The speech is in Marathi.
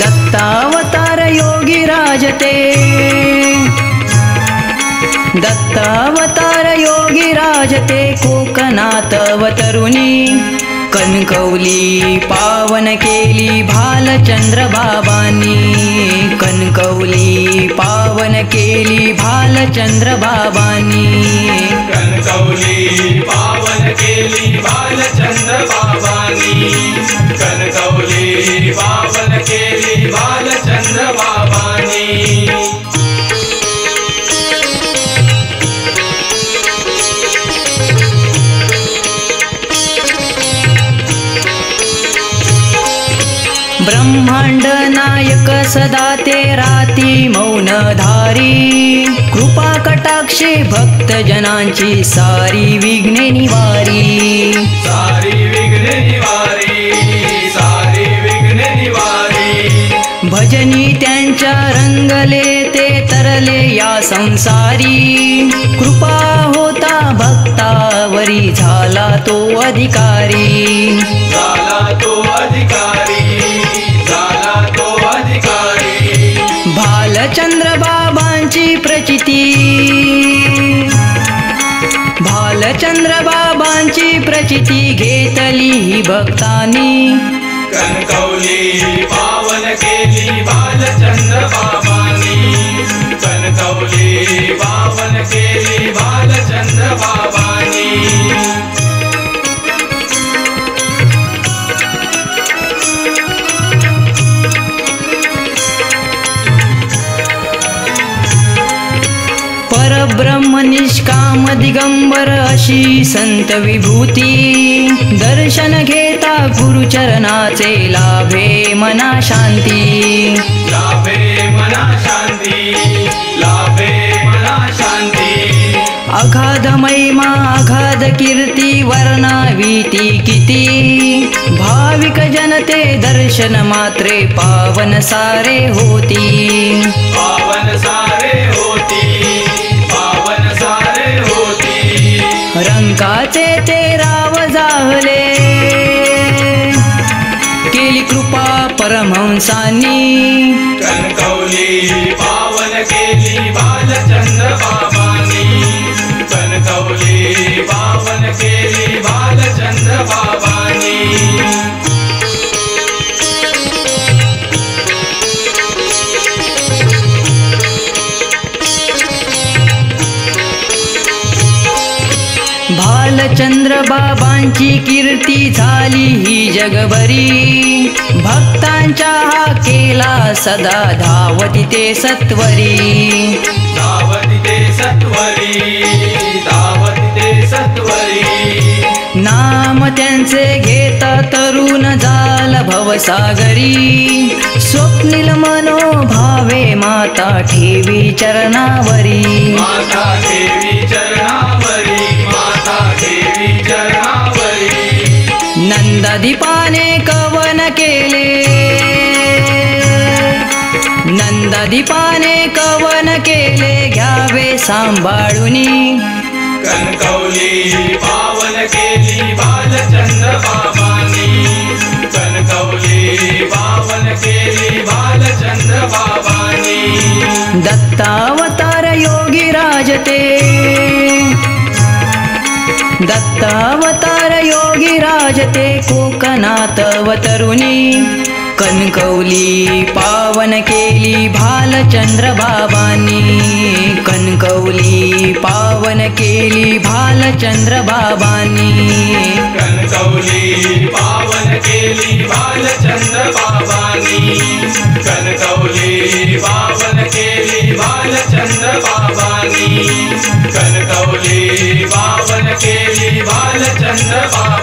दत्तावतार योगी राजते, दत्तावतार योगी राजते कोकणात अवतरुणी, कणकवली पावन केली भालचंद्र बाबांनी, कणकवली पावन केली भालचंद्र बाबांनी, कणकवली पावन केली भालचंद्र बाबांनी, कणकवली पावन केली भालचंद्र बाबांनी। ब्रह्मांड नायक सदा ते राती मौनधारी, कृपा कटाक्षे भक्त जनांची सारी विघ्ने निवारी, सारी विघ्ने निवारी, सारी विघ्ने निवारी। भजनी त्यांच्या रंगले ते तरले या संसारी, कृपा होता भक्तावरी झाला तो अधिकारी, झाला तो अधिकारी, झाला तो अधिकारी। भालचंद्र बाबांची प्रचिती, भालचंद्र बाबांची प्रचिती घेतली भक्तांनी, कणकवली पावन केली भालचंद्र बाबांनी, कणकवली पावन केली भालचंद्र बाबांनी। परब्रह्म निष्काम दिगंबर अशी संत विभूती, दर्शन घेता गुरुचरणाचे लाभे मना शांती, लाभे मना शांती, लाभे मना शांती। अगाध महिमा अगाध कीर्ती वर्णावीती किती, भाविक जनते दर्शन मात्रे पावन सारे होती, पावन सारे होती, पावन सारे होती। रंकाचे ते राव जाहले, केली कृपा परमहंसांनी, कणकवली पावन केली भालचंद्र बाबांनी, कणकवली पावन केली भालचंद्र बाबांनी। भालचंद्र बाबांची कीर्ती झाली ही जगभरी, भक्तांच्या हा केला सदा धावती ते सत्वरी, धावती ते सत्वरी, धावती ते सत्वरी। नाम त्यांचे घेता तरुण जाल भवसागरी, स्वप्नील मनोभावे माता ठेवी चरणावरी, माता ठेवी चरणावरी, माता ठेवी चरणावरी। नंदादीपाने कवन केले, नंदादीपाने कवन केले घ्यावे सांभाळुनी, कणकवली पावन केली भालचंद्र बाबांनी, कणकवली पावन केली भालचंद्र बाबांनी। दत्तावतार योगी राजते, दत्तावतार योगी राजते कोकणात अवतरुणी, कणकवली पावन केली भालचंद्र बाबांनी, कणकवली पावन केली भालचंद्र बाबांनी, कणकवली पावन केली भालचंद्र बाबांनी, कणकवली पावन केली भालचंद्र बाबांनी, कणकवली पावन केली भालचंद्र बाबांनी।